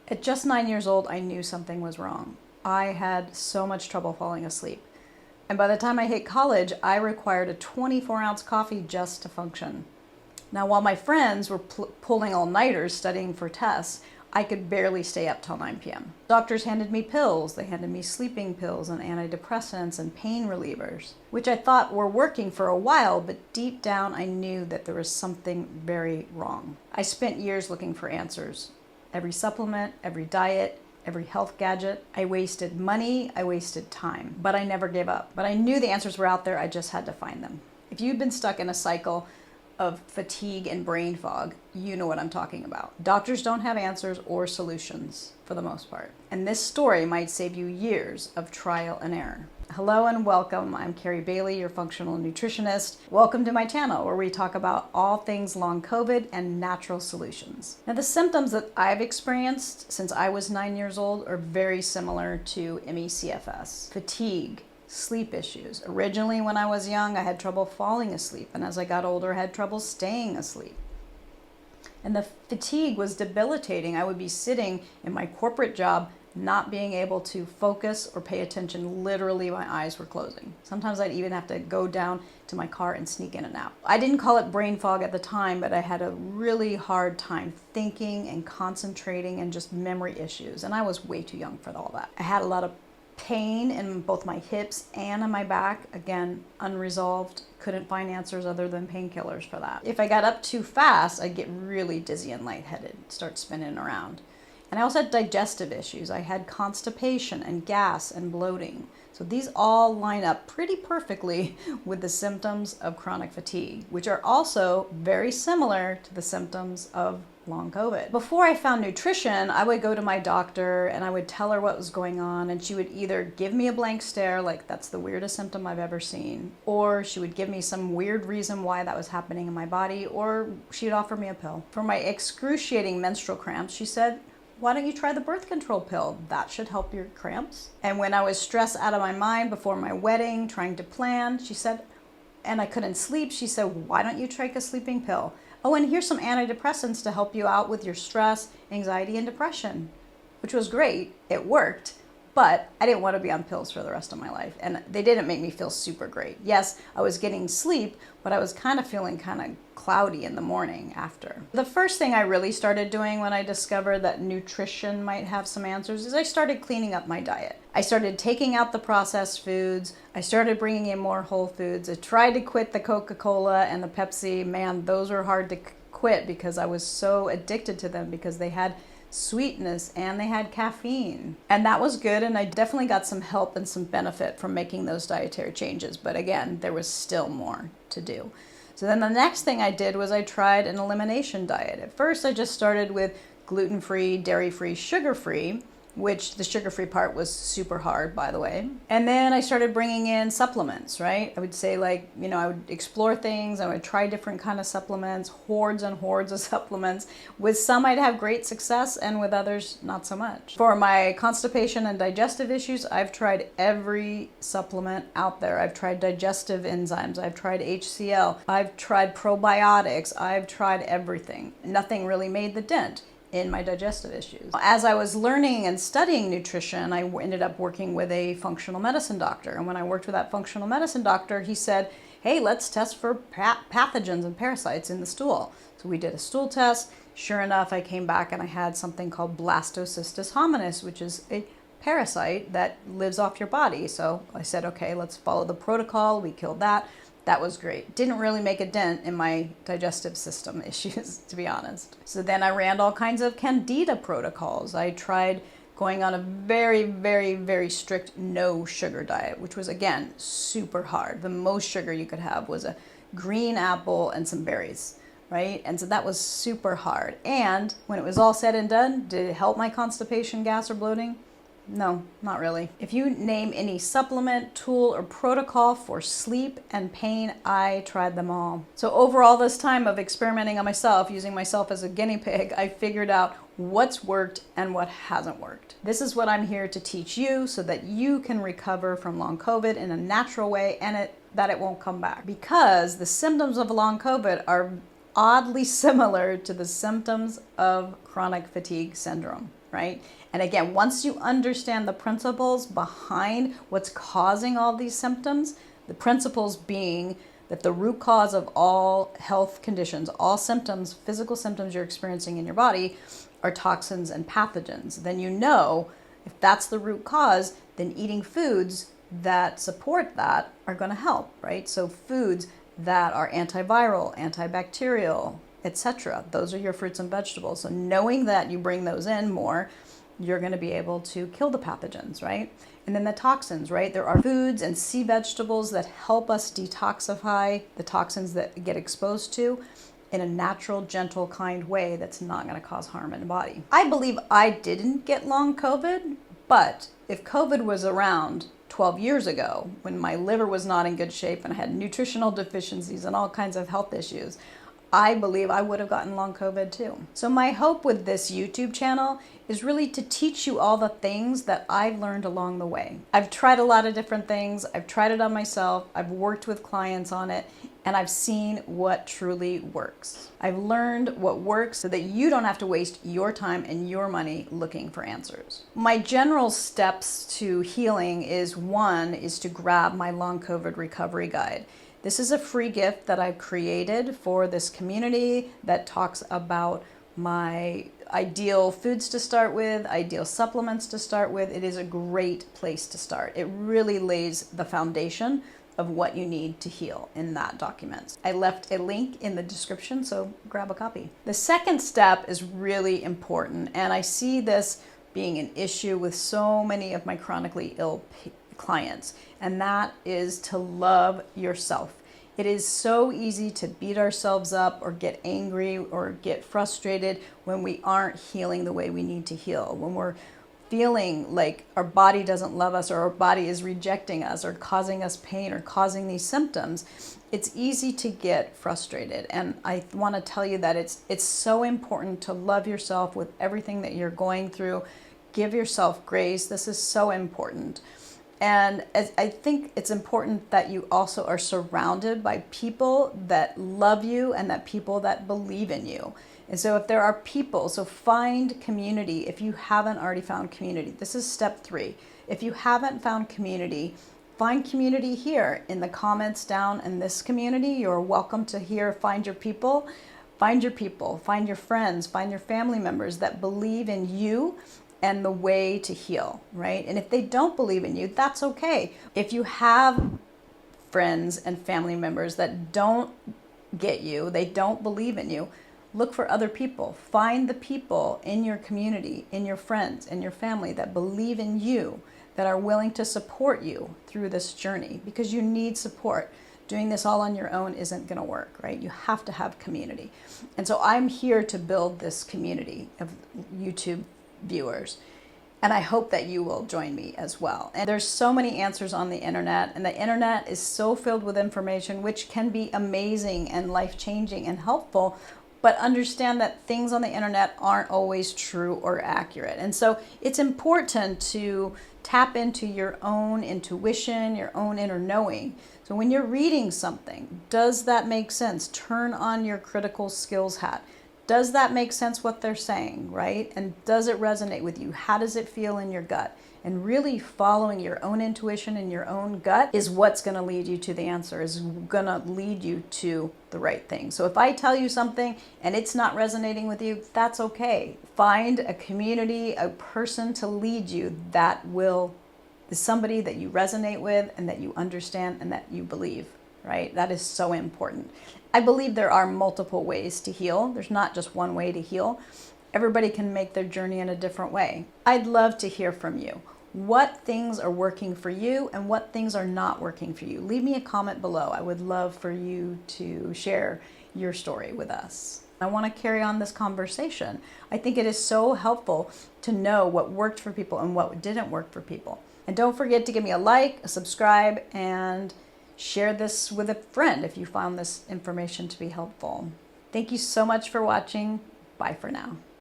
At just 9 years old, I knew something was wrong. I had so much trouble falling asleep. And by the time I hit college, I required a 24-ounce coffee just to function. Now, while my friends were pulling all-nighters studying for tests, I could barely stay up till 9 p.m. Doctors handed me pills. They handed me sleeping pills and antidepressants and pain relievers, which I thought were working for a while, but deep down I knew that there was something very wrong. I spent years looking for answers. Every supplement, every diet, every health gadget. I wasted money, I wasted time, but I never gave up. But I knew the answers were out there, I just had to find them. If you've been stuck in a cycle of fatigue and brain fog, you know what I'm talking about. Doctors don't have answers or solutions for the most part. And this story might save you years of trial and error. Hello and welcome. I'm Carrie Bailey, your functional nutritionist. Welcome to my channel where we talk about all things long COVID and natural solutions. Now, the symptoms that I've experienced since I was 9 years old are very similar to ME/CFS. Fatigue, sleep issues. Originally, when I was young, I had trouble falling asleep, and as I got older, I had trouble staying asleep. And the fatigue was debilitating. I would be sitting in my corporate job, not being able to focus or pay attention. Literally, my eyes were closing. Sometimes I'd even have to go down to my car and sneak in a nap. I didn't call it brain fog at the time, but I had a really hard time thinking and concentrating and just memory issues. And I was way too young for all that. I had a lot of pain in both my hips and in my back, again, unresolved. Couldn't find answers other than painkillers for that. If I got up too fast, I'd get really dizzy and lightheaded, start spinning around. And I also had digestive issues. I had constipation and gas and bloating. So these all line up pretty perfectly with the symptoms of chronic fatigue, which are also very similar to the symptoms of long COVID. Before I found nutrition, I would go to my doctor and I would tell her what was going on, and she would either give me a blank stare, like that's the weirdest symptom I've ever seen, or she would give me some weird reason why that was happening in my body, or she'd offer me a pill. For my excruciating menstrual cramps, she said, why don't you try the birth control pill? That should help your cramps. And when I was stressed out of my mind before my wedding, trying to plan, she said, and I couldn't sleep, she said, why don't you take a sleeping pill? Oh, and here's some antidepressants to help you out with your stress, anxiety, and depression, which was great. It worked, but I didn't want to be on pills for the rest of my life. And they didn't make me feel super great. Yes, I was getting sleep, but I was kind of feeling kind of cloudy in the morning after. The first thing I really started doing when I discovered that nutrition might have some answers is I started cleaning up my diet. I started taking out the processed foods. I started bringing in more whole foods. I tried to quit the Coca-Cola and the Pepsi. Man, those were hard to quit because I was so addicted to them because they had sweetness and they had caffeine. And that was good, and I definitely got some help and some benefit from making those dietary changes. But again, there was still more to do. So then the next thing I did was I tried an elimination diet. At first, I just started with gluten-free, dairy-free, sugar-free, which the sugar-free part was super hard, by the way. And then I started bringing in supplements, right? I would say I would explore things. I would try different kind of supplements, hordes and hordes of supplements. With some, I'd have great success, and with others, not so much. For my constipation and digestive issues, I've tried every supplement out there. I've tried digestive enzymes. I've tried HCl. I've tried probiotics. I've tried everything. Nothing really made the dent in my digestive issues. As I was learning and studying nutrition, I ended up working with a functional medicine doctor. And when I worked with that functional medicine doctor, he said, hey, let's test for pathogens and parasites in the stool. So we did a stool test. Sure enough, I came back and I had something called blastocystis hominis, which is a parasite that lives off your body. So I said, okay, let's follow the protocol. We killed that. That was great. Didn't really make a dent in my digestive system issues, to be honest. So then I ran all kinds of candida protocols. I tried going on a very, very, very strict no sugar diet, which was, again, super hard. The most sugar you could have was a green apple and some berries, right? And so that was super hard. And when it was all said and done, did it help my constipation, gas, or bloating? No, not really. If you name any supplement, tool, or protocol for sleep and pain, I tried them all. So over all this time of experimenting on myself, using myself as a guinea pig, I figured out what's worked and what hasn't worked. This is what I'm here to teach you so that you can recover from long COVID in a natural way and that it won't come back. Because the symptoms of long COVID are oddly similar to the symptoms of chronic fatigue syndrome. right? And again, once you understand the principles behind what's causing all these symptoms, the principles being that the root cause of all health conditions, all symptoms, physical symptoms you're experiencing in your body are toxins and pathogens, then you know if that's the root cause, then eating foods that support that are going to help, right? So foods that are antiviral, antibacterial, etc. Those are your fruits and vegetables. So knowing that you bring those in more, you're going to be able to kill the pathogens, right? And then the toxins, right? There are foods and sea vegetables that help us detoxify the toxins that get exposed to in a natural, gentle, kind way that's not going to cause harm in the body. I believe I didn't get long COVID, but if COVID was around 12 years ago, when my liver was not in good shape and I had nutritional deficiencies and all kinds of health issues, I believe I would have gotten long COVID too. So my hope with this YouTube channel is really to teach you all the things that I've learned along the way. I've tried a lot of different things. I've tried it on myself. I've worked with clients on it, and I've seen what truly works. I've learned what works so that you don't have to waste your time and your money looking for answers. My general steps to healing is, one, is to grab my long COVID recovery guide. This is a free gift that I've created for this community that talks about my ideal foods to start with, ideal supplements to start with. It is a great place to start. It really lays the foundation of what you need to heal in that document. I left a link in the description, so grab a copy. The second step is really important, and I see this being an issue with so many of my chronically ill clients, and that is to love yourself. It is so easy to beat ourselves up or get angry or get frustrated when we aren't healing the way we need to heal, when we're feeling like our body doesn't love us or our body is rejecting us or causing us pain or causing these symptoms. It's easy to get frustrated, and I want to tell you that it's so important to love yourself with everything that you're going through. Give yourself grace. This is so important. And I think it's important that you also are surrounded by people that love you and that people that believe in you. And so if there are people, so find community if you haven't already found community. This is step 3. If you haven't found community, find community here in the comments down in this community. You're welcome to here. Find your people. Find your people. Find your friends. Find your family members that believe in you and the way to heal, right? And if they don't believe in you, that's okay. If you have friends and family members that don't get you, they don't believe in you, look for other people. Find the people in your community, in your friends, in your family that believe in you, that are willing to support you through this journey, because you need support. Doing this all on your own isn't going to work, right? You have to have community. And so I'm here to build this community of YouTube viewers, and I hope that you will join me as well. And there's so many answers on the internet, and the internet is so filled with information which can be amazing and life-changing and helpful, but understand that things on the internet aren't always true or accurate. And so it's important to tap into your own intuition, your own inner knowing. So when you're reading something, does that make sense? Turn on your critical skills hat. Does that make sense what they're saying, right? And does it resonate with you? How does it feel in your gut? And really following your own intuition and your own gut is what's going to lead you to the answer, is going to lead you to the right thing. So if I tell you something and it's not resonating with you, that's okay. Find a community, a person to lead you that is somebody that you resonate with and that you understand and that you believe, right? That is so important. I believe there are multiple ways to heal. There's not just one way to heal. Everybody can make their journey in a different way. I'd love to hear from you. What things are working for you and what things are not working for you? Leave me a comment below. I would love for you to share your story with us. I want to carry on this conversation. I think it is so helpful to know what worked for people and what didn't work for people. And don't forget to give me a like, a subscribe, and share this with a friend if you found this information to be helpful. Thank you so much for watching. Bye for now.